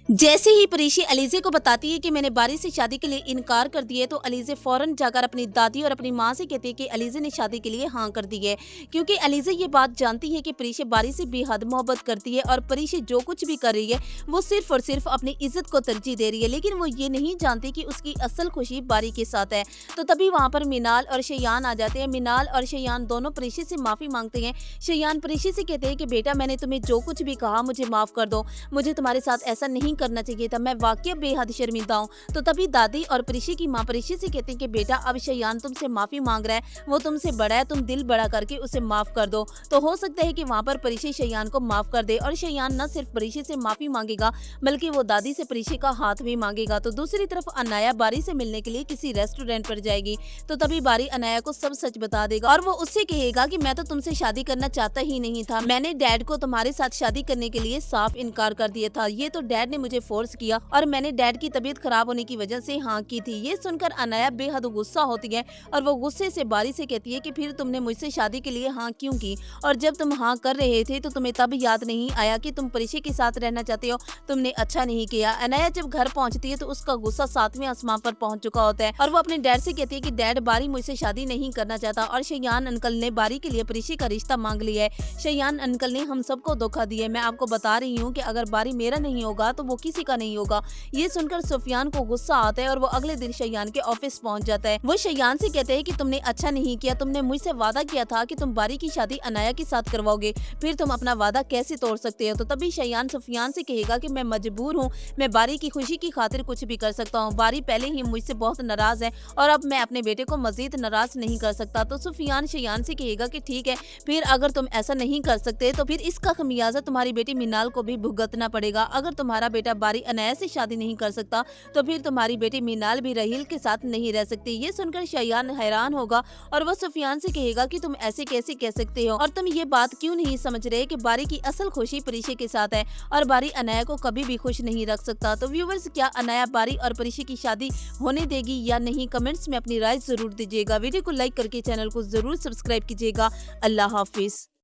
जैसे ही परीशी अलीज़े को बताती है कि मैंने बारी से शादी के लिए इनकार कर दिया है, तो अलीज़े फ़ौरन जाकर अपनी दादी और अपनी माँ से कहती है कि अलीज़े ने शादी के लिए हाँ कर दी है। क्योंकि अलीज़े ये बात जानती है कि परीशी बारी से बेहद मोहब्बत करती है और परीशी जो कुछ भी कर रही है वो सिर्फ और सिर्फ अपनी इज्जत को तरजीह दे रही है, लेकिन वो ये नहीं जानती कि उसकी असल खुशी बारी के साथ है। तो तभी वहाँ पर मिनाल और शयान आ जाते हैं। मिनाल और शयान दोनों परीशी से माफ़ी मांगते हैं। शयान परीशी से कहते हैं कि बेटा, मैंने तुम्हें जो कुछ भी कहा मुझे माफ़ कर दो, मुझे तुम्हारे साथ ऐसा नहीं करना चाहिए था, मैं वाकई बेहद शर्मिंदा हूँ। तो तभी दादी और परीशी की माँ परीशी से कहती है कि बेटा, अब शयान तुमसे माफी मांग रहा है, वो तुमसे बड़ा है, तुम दिल बड़ा करके उसे माफ कर दो। तो हो सकता है कि वहाँ पर परीशी शयान को माफ कर दे और शयान न सिर्फ परीशी से माफी मांगेगा बल्कि वो दादी से परीशी का हाथ भी मांगेगा। तो दूसरी तरफ अनाया बारी से मिलने के लिए किसी रेस्टोरेंट पर जाएगी। तो तभी बारी अनाया को सब सच बता देगा और वो उससे कहेगा कि मैं तो तुमसे शादी करना चाहता ही नहीं था, मैंने डैड को तुम्हारे साथ शादी करने के लिए साफ इनकार कर दिया था, ये तो डैड ने मुझे फोर्स किया और मैंने डैड की तबीयत खराब होने की वजह से हाँ की थी। ये सुनकर अनाया बेहद गुस्सा होती है और वो गुस्से से बारी से कहती है कि फिर तुमने मुझसे शादी के लिए हाँ क्यों की, और जब तुम हाँ कर रहे थे तो तुम्हें तब याद नहीं आया कि तुम परीशी के साथ रहना चाहते हो, तुमने अच्छा नहीं किया। अनाया जब घर पहुंचती है तो उसका गुस्सा 7वें आसमान पर पहुंच चुका होता है और वो अपने डैड से कहती है कि डैड, बारी मुझसे शादी नहीं करना चाहता और शयान अंकल ने बारी के लिए परीशी का रिश्ता मांग लिया है। शयान अंकल ने हम सबको धोखा दिया है, मैं आपको बता रही हूँ कि अगर बारी मेरा नहीं होगा तो वो किसी का नहीं होगा। ये सुनकर सुफियान को गुस्सा आता है और वो अगले दिन शयान के ऑफिस पहुंच जाता है। वो शयान से कहते हैं कि तुमने अच्छा नहीं किया, तुमने मुझसे वादा किया था कि तुम बारी की शादी अनाया के साथ करवाओगे, फिर तुम अपना वादा कैसे तोड़ सकते हो। तो तभी शयान सुफियान से कहेगा कि मैं मजबूर हूँ, मैं बारी की खुशी की खातिर कुछ भी कर सकता हूँ, बारी पहले ही मुझसे बहुत नाराज है और अब मैं अपने बेटे को मजीद नाराज नहीं कर सकता। तो सुफियान शयान से कहेगा कि ठीक है, फिर अगर तुम ऐसा नहीं कर सकते तो फिर इसका खमियाजा तुम्हारी बेटी मिनाल को भी भुगतना पड़ेगा। अगर तुम्हारा बेटा बारी अनाया से शादी नहीं कर सकता तो फिर तुम्हारी बेटी मिनाल भी रहील के साथ नहीं रह सकती। ये सुनकर शयान हैरान होगा और वो सुफियान से कहेगा कि तुम ऐसे कैसे कह सकते हो और तुम ये बात क्यों नहीं समझ रहे कि बारी की असल खुशी परीशी के साथ है और बारी अनाया को कभी भी खुश नहीं रख सकता। तो व्यूवर्स, क्या अनाया बारी और परीशी की शादी होने देगी या नहीं, कमेंट्स में अपनी राय जरूर दीजिएगा। वीडियो को लाइक करके चैनल को जरूर सब्सक्राइब कीजिएगा। अल्लाह हाफिज।